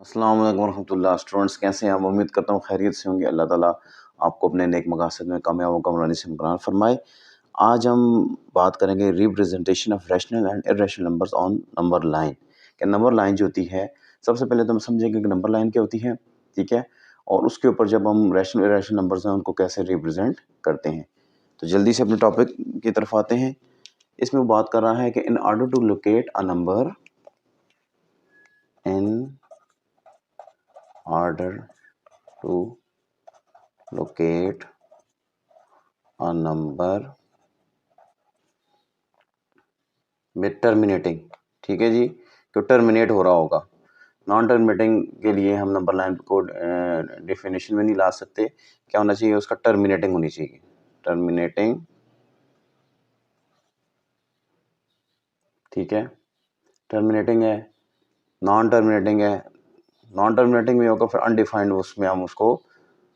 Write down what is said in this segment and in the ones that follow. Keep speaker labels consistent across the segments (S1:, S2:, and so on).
S1: अस्सलाम वालेकुम रहमतुल्लाह। स्टूडेंट्स कैसे हैं आप? उम्मीद करता हूँ खैरियत से होंगे। अल्लाह ताला आपको अपने नेक मकासद में कामयाब व कामरानी से हमरान फरमाए। आज हम बात करेंगे representation of rational and irrational numbers on number line. कि नंबर लाइन जो होती है, सबसे पहले तो हम समझेंगे कि नंबर लाइन क्या होती है, ठीक है। और उसके ऊपर जब हम रैशनल इर्रेशनल नंबर्स हैं उनको कैसे रिप्रेजेंट करते हैं। तो जल्दी से अपने टॉपिक की तरफ आते हैं। इसमें वो बात कर रहा है कि in order to locate a number, इन order to locate a number with terminating, ठीक है जी, तो टर्मिनेट हो रहा होगा। नॉन टर्मिनेटिंग के लिए हम नंबर लाइन को डेफिनेशन में नहीं ला सकते। क्या होना चाहिए उसका? टर्मिनेटिंग होनी चाहिए। टर्मिनेटिंग, ठीक है। टर्मिनेटिंग है, नॉन टर्मिनेटिंग है। नॉन टर्मिनेटिंग भी होगा, फिर अनडिफाइंड उसमें हम उसको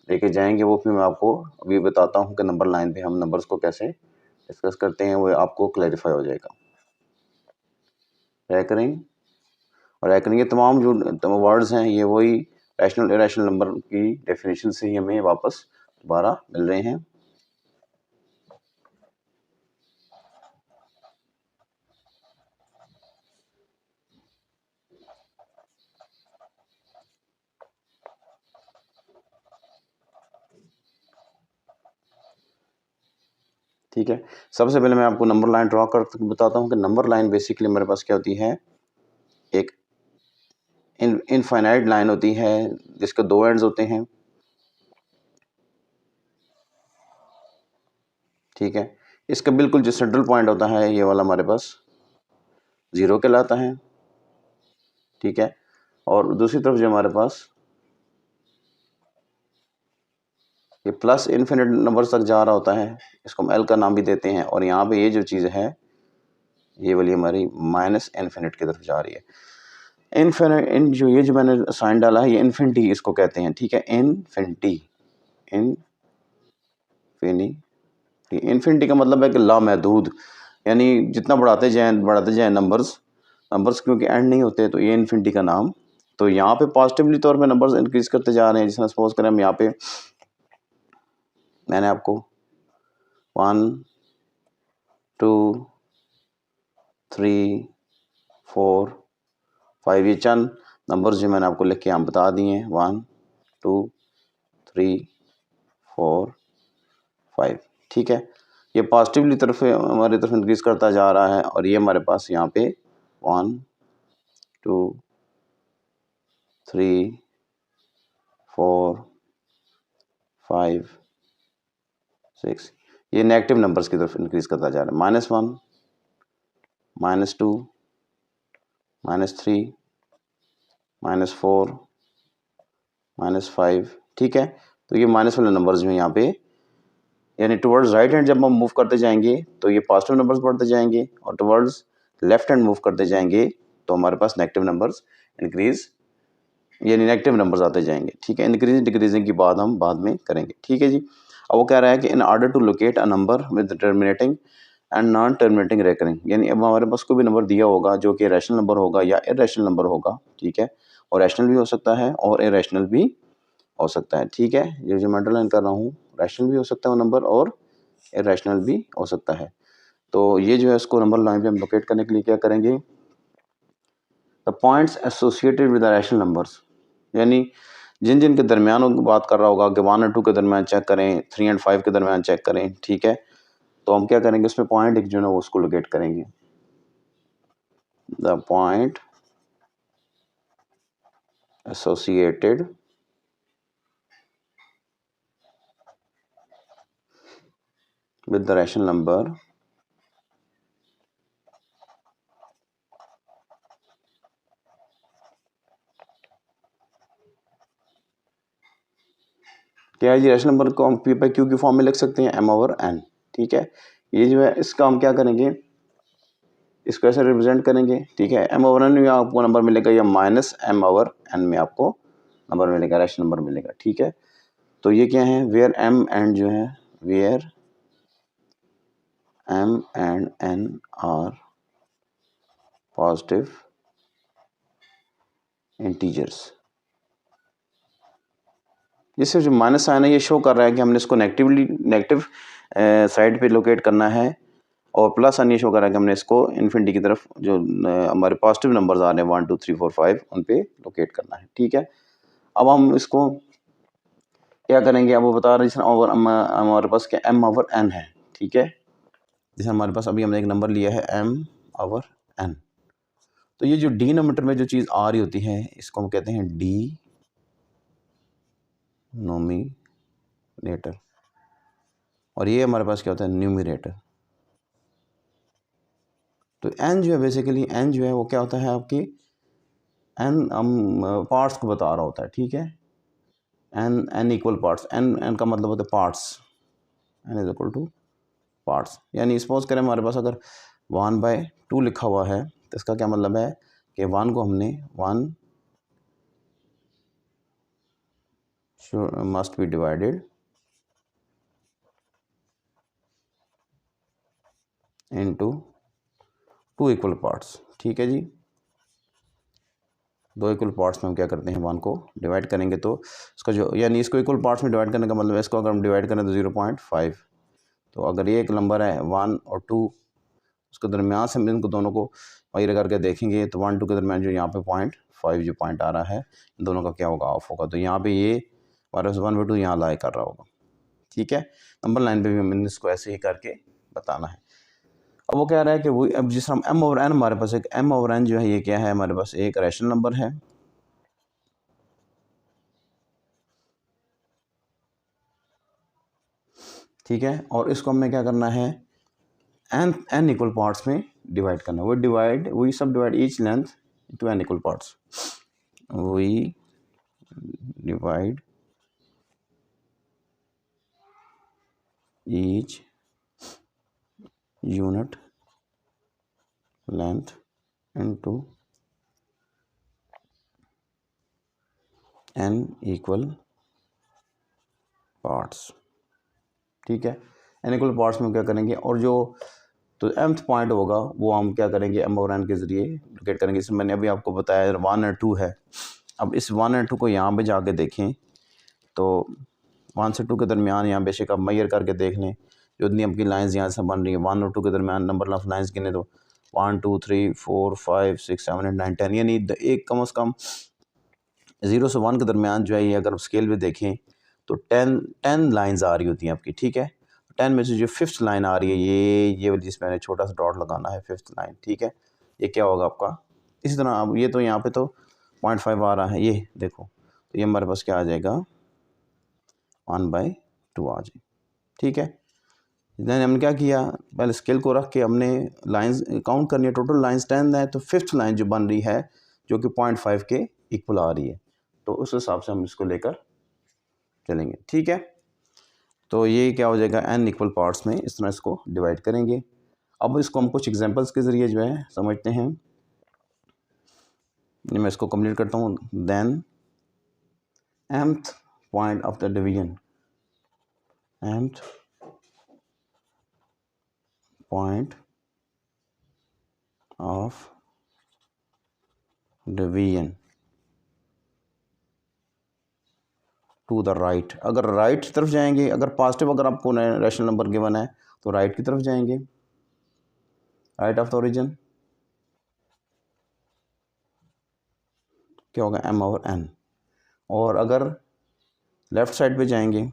S1: लेके जाएंगे। वो फिर मैं आपको अभी बताता हूँ कि नंबर लाइन पे हम नंबर्स को कैसे डिस्कस करते हैं, वो आपको क्लैरिफाई हो जाएगा। रैकरिंग और रैकरिंग ये तमाम जो वर्ड्स हैं ये वही रैशनल इरेशनल नंबर की डेफिनेशन से ही हमें वापस दोबारा मिल रहे हैं। ठीक है, सबसे पहले मैं आपको नंबर लाइन ड्रॉ कर बताता हूँ कि नंबर लाइन बेसिकली मेरे पास क्या होती है। एक इनफाइनाइट लाइन होती है जिसके दो एंड्स होते हैं, ठीक है। इसका बिल्कुल जो सेंट्रल पॉइंट होता है ये वाला हमारे पास जीरो कहलाता है, ठीक है। और दूसरी तरफ जो हमारे पास ये प्लस इन्फिनिट नंबर तक जा रहा होता है, इसको हम एल का नाम भी देते हैं। और यहाँ पे ये जो चीज़ है ये वाली हमारी माइनस इन्फिनिट की तरफ जा रही है। इन्फिनिट इन जो ये जो मैंने साइन डाला है ये इन्फिनिटी इसको कहते हैं, ठीक है। इन्फिनिटी, इन्फिनिटी, इन्फिनिटी का मतलब है कि लामहदूद, यानी जितना बढ़ाते जाएं नंबर्स नंबर्स क्योंकि एंड नहीं होते, तो ये इन्फिनिटी का नाम। तो यहाँ पे पॉजिटिवली तौर पे नंबर्स इंक्रीज करते जा रहे हैं। जिसमें सपोज करें हम यहाँ पे मैंने आपको 1 2 3 4 5 ये चंद नंबर्स जो मैंने आपको लिख के यहाँ बता दिए हैं, 1 2 3 4 5, ठीक है। ये पॉजिटिवली तरफ हमारी तरफ इंक्रीज करता जा रहा है। और ये हमारे पास यहाँ पे 1 2 3 4 5 6 ये नेगेटिव नंबर्स की तरफ इंक्रीज करता जा रहा है। -1 -2 -3 -4 -5, ठीक है। तो ये माइनस वाले नंबर्स जो हैं यहाँ पे, यानी टुवर्ड्स राइट हैंड जब हम मूव करते जाएंगे तो ये पॉजिटिव नंबर्स बढ़ते जाएंगे, और टुवर्ड्स लेफ्ट हैंड मूव करते जाएंगे तो हमारे पास नेगेटिव नंबर्स इंक्रीज यानी नेगेटिव नंबर्स आते जाएंगे, ठीक है। इंक्रीजिंग डिक्रीजिंग की बात हम बाद में करेंगे, ठीक है जी। अब वो कह रहा है कि in order to locate a number with terminating and non terminating recurring, यानी अब हमारे पास कोई भी नंबर दिया होगा जो कि रैशनल नंबर होगा या इरेशनल नंबर होगा, ठीक है। और रैशनल भी हो सकता है और इरेशनल भी हो सकता है, ठीक है। ये जो मैं अंडरलाइन कर रहा हूँ, रैशनल भी हो सकता है वो नंबर और इरेशनल भी हो सकता है। तो ये जो है इसको नंबर लाइन पे हम लोकेट करने के लिए क्या करेंगे, the points associated with the rational numbers, यानी जिन जिन के दरमियान बात कर रहा होगा कि 1 और 2 के दरमियान चेक करें, 3 एंड 5 के दरमियान चेक करें, ठीक है। तो हम क्या करेंगे, उसमें पॉइंट एक जो है वो उसको लोकेट करेंगे। The point associated with the rational number क्या है जी, रैशनल नंबर को हम पी बाई क्यू की फॉर्म में लिख सकते हैं, m/n, ठीक है। ये जो है इसका हम क्या करेंगे, इसको ऐसे रिप्रेजेंट करेंगे, ठीक है। m/n में आपको नंबर मिलेगा या -m/n में आपको नंबर मिलेगा, रैशनल नंबर मिलेगा, ठीक है। तो ये क्या है, वेयर m एंड जो है, where m and n are positive integers, इससे जो माइनस साइन है ये शो कर रहा है कि हमने इसको नेगेटिव साइड पे लोकेट करना है, और प्लस साइन ये शो कर रहा है कि हमने इसको इन्फिनिटी की तरफ जो हमारे पॉजिटिव नंबर्स आ रहे हैं 1 2 3 4 5 उन पे लोकेट करना है। ठीक है, अब हम इसको क्या करेंगे, अब वो बता रहे हैं ओवर हमारे पास क्या m ओवर n है। ठीक है, जैसे हमारे पास अभी हमने एक नंबर लिया है m ओवर n, तो ये जो डिनोमिनेटर में जो चीज़ आ रही होती है इसको हम कहते हैं डिनोमिनेटर, और ये हमारे पास क्या होता है न्यूमरेटर। तो n जो है बेसिकली n जो है वो क्या होता है आपकी n हम पार्ट्स को बता रहा होता है। ठीक है, n इक्वल पार्ट्स, n का मतलब होता है parts, n is equal two parts. यानी सपोज करें हमारे पास अगर 1/2 लिखा हुआ है तो इसका क्या मतलब है कि 1 को हमने 1 must be divided into 2 equal parts. ठीक है जी, 2 इक्वल पार्ट्स में हम क्या करते हैं 1 को डिवाइड करेंगे, तो इसका जो यानी इसको इक्वल पार्ट्स में डिवाइड करने का मतलब है इसको अगर हम डिवाइड करें तो 0.5, तो अगर ये एक नंबर है 1 और 2, उसके दरमियान से हम इनको दोनों को वही करके देखेंगे तो 1 2 के दरमियान जो यहाँ पे 0.5 जो पॉइंट आ रहा है इन दोनों का क्या होगा ऑफ होगा, तो यहाँ पे ये हमारे 1/2 यहाँ लाई कर रहा होगा। ठीक है, नंबर लाइन पे भी हमने इसको ऐसे ही करके बताना है। अब वो कह रहा है कि वो अब जिस हम m ओवर n, हमारे पास एक m ओवर n जो है ये क्या है हमारे पास एक रैशनल नंबर है। ठीक है, और इसको हमने क्या करना है n इक्वल पार्ट्स में डिवाइड करना है। वी सब डिवाइड ईच लेंथ into n equal parts, we divide each unit length into n equal parts. ठीक है, n इक्वल पार्ट्स में क्या करेंगे, और जो तो mth पॉइंट होगा वो हम क्या करेंगे m ओवर n के ज़रिए लोकेट करेंगे। इसमें मैंने अभी आपको बताया 1 और 2 है। अब इस 1 और 2 को यहाँ पे जाके देखें तो 1 से 2 के दरमियान यहाँ बेशक आप मैयर करके देख लें, जो इतनी आपकी लाइंस यहाँ से बन रही हैं 1 और 2 के दरमियान नंबर ऑफ लाइंस गिने तो 1 2 3 4 5 6 7 8 9 10, यानी एक कम से कम 0 से 1 के दरमियान जो है ये अगर स्केल पे देखें तो 10 लाइंस आ रही होती हैं आपकी। ठीक है, 10 में से जो 5th लाइन आ रही है ये वाली जिस मैंने छोटा सा डॉट लगाना है 5th लाइन। ठीक है, ये क्या होगा आपका, इसी तरह अब ये तो यहाँ पे तो 0.5 आ रहा है, ये देखो तो ये हमारे पास क्या आ जाएगा 1/2 आ जाए। ठीक है, देन हमने क्या किया पहले स्केल को रख के हमने लाइंस काउंट करनी है, टोटल लाइंस 10 है, तो 5th लाइन जो बन रही है जो कि 0.5 के इक्वल आ रही है, तो उस हिसाब से हम इसको लेकर चलेंगे। ठीक है, तो ये क्या हो जाएगा n इक्वल पार्ट्स में इस तरह इसको डिवाइड करेंगे। अब इसको हम कुछ एग्जांपल्स के ज़रिए जो है समझते हैं। मैं इसको कंप्लीट करता हूँ। Then mth point of the division, mth point of division to the right, अगर राइट की तरफ जाएंगे, अगर पॉजिटिव अगर आपको रैशनल नंबर गिवन है तो राइट की तरफ जाएंगे, राइट ऑफ द ओरिजिन क्या होगा m ओवर n, और अगर लेफ्ट साइड पे जाएंगे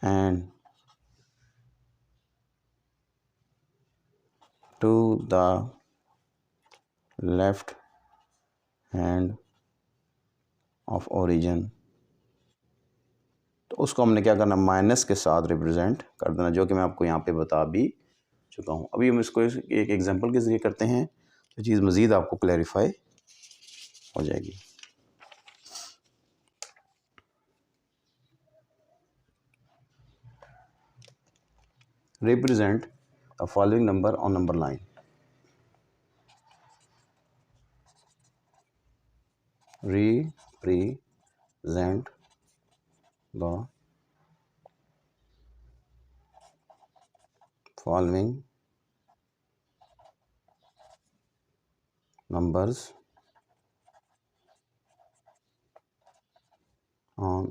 S1: and to the left hand of origin, तो उसको हमने क्या करना माइनस के साथ रिप्रेजेंट कर देना, जो कि मैं आपको यहाँ पे बता भी चुका हूँ। अभी हम इसको एक एग्जांपल के ज़रिए करते हैं तो चीज़ मज़ीद आपको क्लैरिफाई हो जाएगी। Represent the following number on number line, represent the following numbers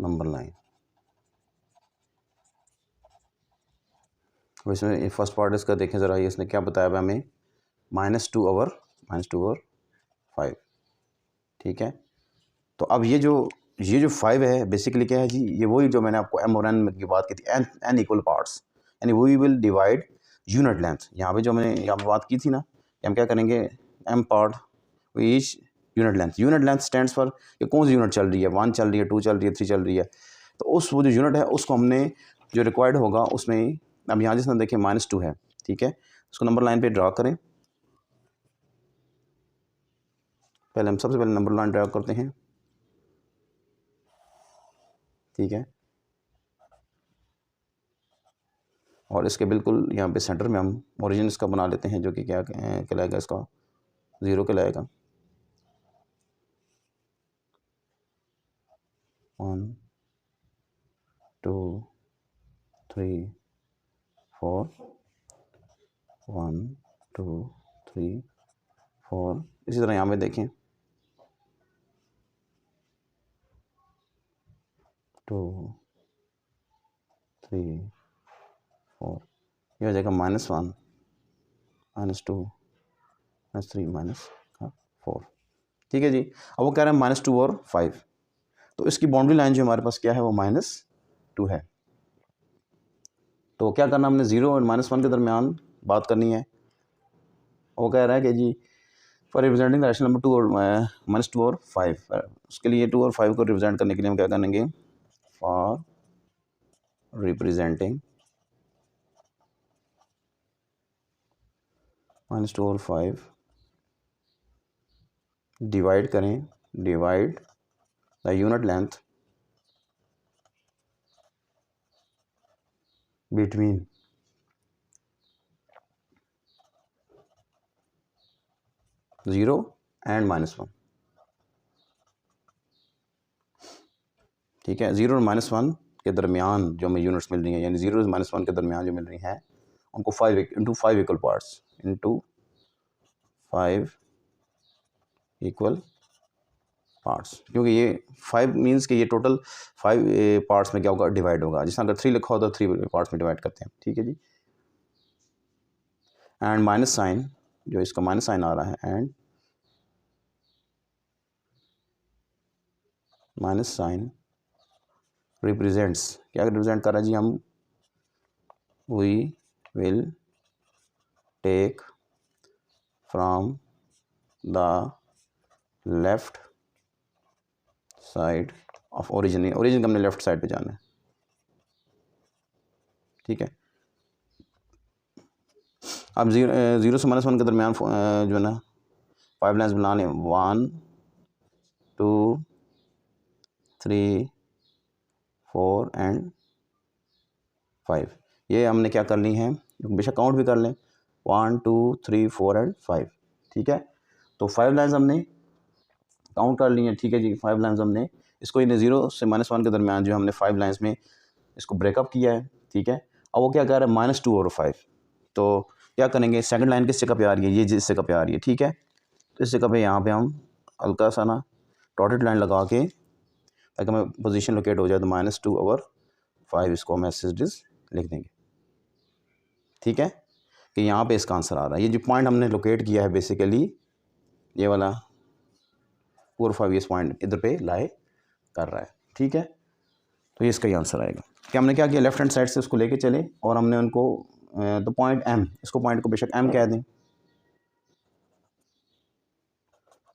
S1: number line. अब इसमें फर्स्ट पार्ट इसका देखें ज़रा, ये इसने क्या बताया हुआ हमें, -2 ओवर 5। ठीक है, तो अब ये जो 5 है बेसिकली क्या है जी, ये वही जो मैंने आपको m और n की बात की थी, n इक्वल पार्ट्स, यानी we will divide unit length. यहाँ पे जो मैंने यहाँ पे बात की थी ना, कि हम क्या करेंगे, m part each unit length. Unit length stands for, ये कौन सी यूनिट चल रही है, 1 चल रही है, 2 चल रही है, 3 चल रही है, तो उस वो जो यूनिट है उसको हमने जो रिक्वायर्ड होगा उसमें, अब यहाँ जिसने देखें -2 है, ठीक है, उसको नंबर लाइन पे ड्रा करें। पहले हम सबसे पहले नंबर लाइन ड्रा करते हैं, ठीक है, और इसके बिल्कुल यहाँ पे सेंटर में हम ओरिजिन इसका बना लेते हैं, जो कि क्या कहलाएगा, इसका 0 कहलाएगा। 1 2 3 4, 1 2 3 4, इसी तरह यहाँ पे देखें 2 3 4, ये हो जाएगा -1 -2 -3 -4। ठीक है जी, अब वो कह रहे हैं -2 और 5, तो इसकी बाउंड्री लाइन जो हमारे पास क्या है वो -2 है। तो क्या करना, हमने 0 और -1 के दरमियान बात करनी है। वो कह रहा है कि जी फॉर रिप्रेजेंटिंग रैशनल नंबर 2 और -2 और 5, उसके लिए 2 और 5 को रिप्रेजेंट करने के लिए हम क्या करेंगे, फॉर रिप्रेजेंटिंग -2 और 5 डिवाइड करें, divide the unit length between 0 and -1। ठीक है, 0 और -1 के दरमियान जो हमें यूनिट्स मिल रही हैं, यानी 0 और -1 के दरमियान जो मिल रही हैं, उनको 5 into 5 equal parts, into 5 equal parts, क्योंकि ये 5 मीन्स कि ये टोटल 5 पार्ट्स में क्या होगा, डिवाइड होगा। जिस अगर 3 लिखा हो तो 3 पार्ट्स में डिवाइड करते हैं। ठीक है जी, एंड माइनस साइन, जो इसका माइनस साइन आ रहा है, एंड माइनस साइन रिप्रेजेंट्स, क्या रिप्रेजेंट कर रहा है जी, हम we will take from the left side of origin. Origin का हमने लेफ्ट साइड पे जाना है। ठीक है, अब 0 से -1 के दरमियान जो है ना 5 लाइन्स बना लें, 1 2 3 4 एंड 5। ये हमने क्या करनी है, बेशक काउंट भी कर लें, 1 2 3 4 एंड 5। ठीक है, तो 5 लाइन्स हमने काउंट कर ली हैं। ठीक है जी, 5 लाइन्स हमने इसको इन्हें 0 से -1 के दरमियान जो हमने 5 लाइन्स में इसको ब्रेकअप किया है। ठीक है, अब वो क्या कह रहा है, -2 और 5, तो क्या करेंगे, सेकंड लाइन किस जगह पे आ रही है, ये जिस जगह पे आ रही है। ठीक है, तो इस जगह पे यहाँ पे हम हल्का सा ना डॉटेड लाइन लगा के, ताकि हमें पोजीशन लोकेट हो जाए, तो -2 और 5 इसको हम एज इट इज लिख देंगे। ठीक है, कि यहाँ पे इसका आंसर आ रहा है। ये जो पॉइंट हमने लोकेट किया है बेसिकली, ये वाला 4 और 5 इस पॉइंट इधर पे लाए कर रहा है। ठीक है, तो ये इसका ही आंसर आएगा। कि हमने क्या किया, लेफ्ट हैंड साइड से उसको लेके चले और हमने उनको तो पॉइंट M, इसको पॉइंट को बेशक M कह दें,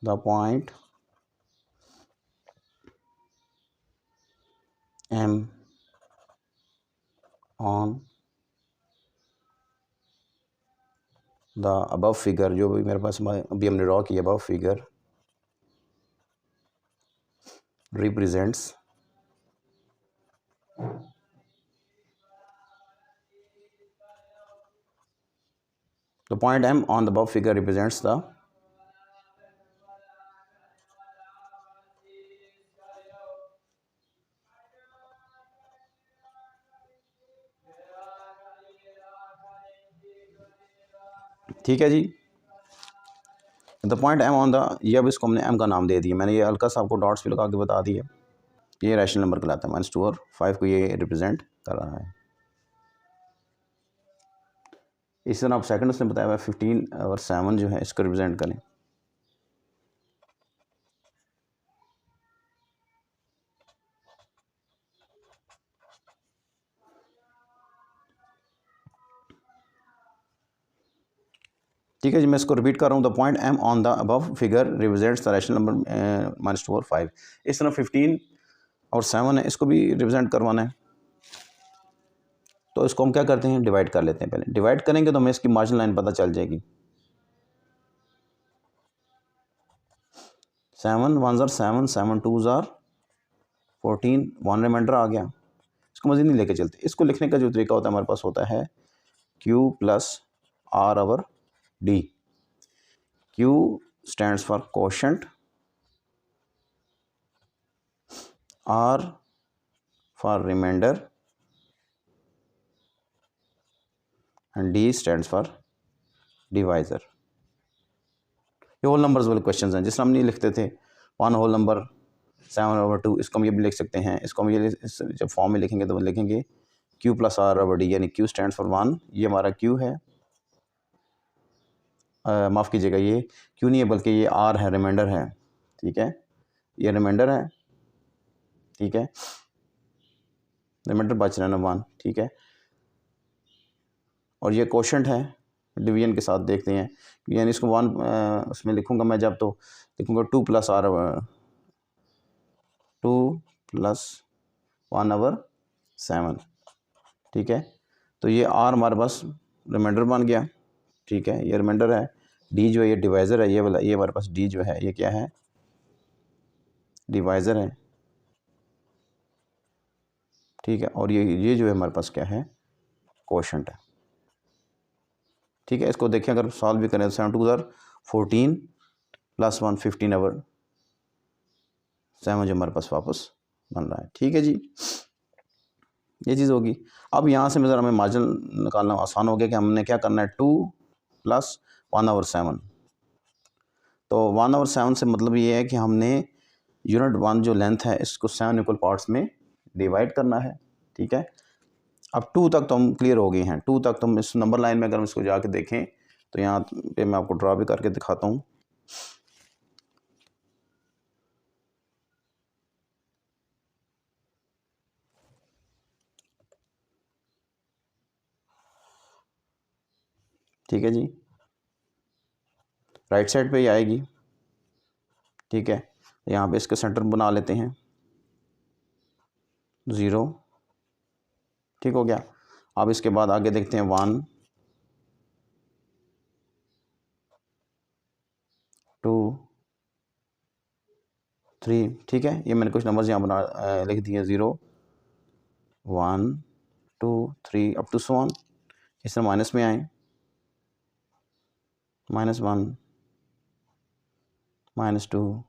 S1: the point M on the above figure, जो भी मेरे पास अभी हमने ड्रॉ किया, above figure represents the point M on the above figure represents the ठीक है जी, the point M on the, ये अब इसको हमने M का नाम दे दिया। मैंने ये हल्का सा आपको डॉट्स भी लगा के बता दिए। ये रैशनल नंबर कहलाता है। -2 और 5 को ये रिप्रेजेंट कर रहा है। इस तरह आप सेकंड उसने बताया हुआ 15 और 7 जो है इसको रिप्रेजेंट करें। ठीक है जी, मैं इसको रिपीट कर रहा हूँ। The point M on the above figure represents the rational number -2 और 5। इस तरह 15 और 7 है, इसको भी रिप्रेजेंट करवाना है। तो इसको हम क्या करते हैं, डिवाइड कर लेते हैं। पहले डिवाइड करेंगे तो हमें इसकी मार्जिन लाइन पता चल जाएगी। 7 1s are 7, 7 2s are 14, 1 reminder आ गया। इसको मज़ीद नहीं लेके चलते। इसको लिखने का जो तरीका होता है हमारे पास होता है Q + R/D। Q stands for quotient, R for remainder and D stands for divisor। ये होल नंबर्स वाले क्वेश्चंस हैं। जिस हम नहीं लिखते थे 1 होल नंबर 7/2, इसको हम ये भी लिख सकते हैं। इसको हम ये जब फॉर्म में लिखेंगे तो लिखेंगे Q + R/D, यानी Q स्टैंड्स फॉर 1, ये हमारा Q है। माफ़ कीजिएगा, ये Q नहीं है बल्कि ये R है, रिमाइंडर है। ठीक है, ये रिमाइंडर है। ठीक है, रिमाइंडर बच रहा है ना 1। ठीक है, और ये क्वोशंट है, डिवीजन के साथ देखते हैं। यानी इसको 1 उसमें लिखूंगा मैं जब, तो लिखूंगा 2 + 1/7। ठीक है, तो ये R हमारे पास रिमाइंडर बन गया। ठीक है, ये रिमाइंडर है। D जो है ये डिवाइज़र है, ये वाला, ये हमारे पास D जो है ये क्या है, डिवाइज़र है। ठीक है, और ये जो है हमारे पास क्या है, क्वोशंट है। ठीक है, इसको देखिए अगर सॉल्व भी करें तो 7 2 14 + 1 15/7 जो हमारे पास वापस बन रहा है। ठीक है जी, ये चीज़ होगी। अब यहाँ से ज़रा हमें मार्जिन निकालना आसान हो गया कि हमने क्या करना है, 2 + 1/7। तो 1/7 से मतलब ये है कि हमने यूनिट 1 जो लेंथ है इसको 7 इक्वल पार्ट्स में डिवाइड करना है। ठीक है, अब 2 तक तो हम क्लियर हो गए हैं। 2 तक तो हम इस नंबर लाइन में अगर हम इसको जाके देखें तो यहाँ पे मैं आपको ड्रा भी करके दिखाता हूँ। ठीक है जी, राइट साइड पे ही आएगी। ठीक है, यहाँ पे इसके सेंटर बना लेते हैं 0। ठीक हो गया। अब इसके बाद आगे देखते हैं 1 2 3। ठीक है, ये मैंने कुछ नंबर्स यहाँ बना लिख दिए, 0 1 2 3 अप टू सो ऑन। इस तरह माइनस में आए, -1 -2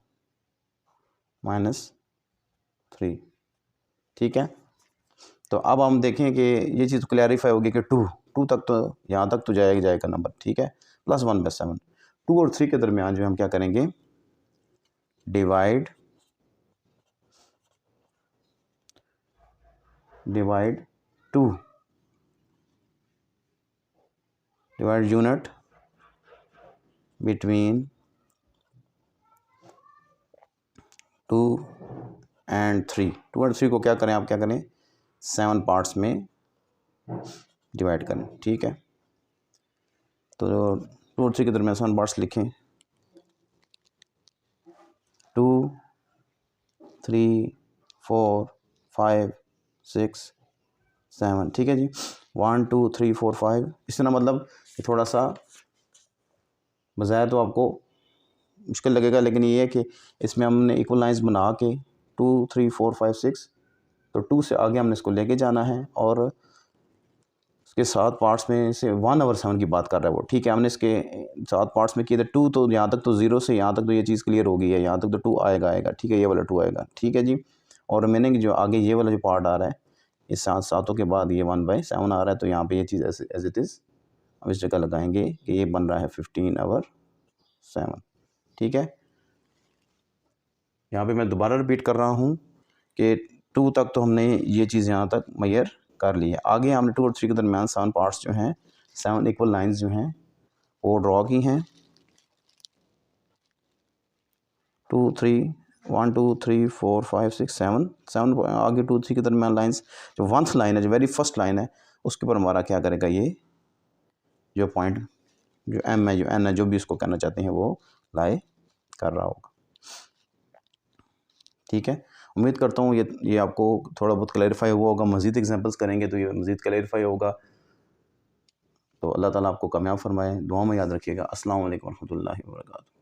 S1: -3। ठीक है, तो अब हम देखें कि ये चीज़ क्लैरिफाई होगी कि 2 तक तो यहाँ तक तो जाएगा नंबर। ठीक है, +1/7। 2 और 3 के दरमियान जो हम क्या करेंगे, divide 2, divide unit between 2 and 3। 2 और 3 को क्या करें, आप क्या करें, 7 पार्ट्स में डिवाइड करें। ठीक है, तो 2 और 3 के दरमियान 7 पार्ट्स लिखें, 2 3 4 5 6 7। ठीक है जी, 1 2 3 4 5। इस तरह मतलब थोड़ा सा बज़ाहिर तो आपको मुश्किल लगेगा, लेकिन ये है कि इसमें हमने इक्वल लाइंस बना के 2 3 4 5 6, तो 2 से आगे हमने इसको लेके जाना है। और इसके 7 पार्ट्स में से 1/7 की बात कर रहा है वो। ठीक है, हमने इसके 7 पार्ट्स में किए थे 2, तो यहाँ तक तो 0 से यहाँ तक तो ये चीज़ क्लियर हो गई है। यहाँ तक तो 2 आएगा। ठीक है, ये वाला 2 आएगा। ठीक है जी, और रिमेनिंग जो आगे ये वाला जो पार्ट आ रहा है, इस 7 के बाद ये 1/7 आ रहा है, तो यहाँ पे ये चीज़ एज इट इज़ हम इस जगह लगाएंगे कि ये बन रहा है 15/7। ठीक है, यहाँ पे मैं दोबारा रिपीट कर रहा हूँ कि 2 तक तो हमने ये चीज़ यहाँ तक मैयर कर ली है। आगे हमने 2 और 3 के दरमियान 7 पार्ट्स जो हैं, 7 इक्वल लाइंस जो हैं वो ड्रॉ की हैं। 2 3 1 2 3 4 5 6 7 आगे 2 3 के दरमियान लाइंस, जो वंथ लाइन है, जो वेरी फर्स्ट लाइन है, उसके ऊपर हमारा क्या करेगा, ये जो पॉइंट जो एम है, जो एन है, जो भी इसको कहना चाहते हैं, वो लाई कर रहा होगा। ठीक है, उम्मीद करता हूँ ये आपको थोड़ा बहुत क्लैरिफाई हुआ होगा। मज़ीद एग्जांपल्स करेंगे तो ये मज़ीद क्लैरिफाई होगा। तो अल्लाह ताला आपको कामयाब फरमाए। दुआ में याद रखिएगा। अस्सलाम वालेकुम रहमतुल्लाहि व बरकातहू।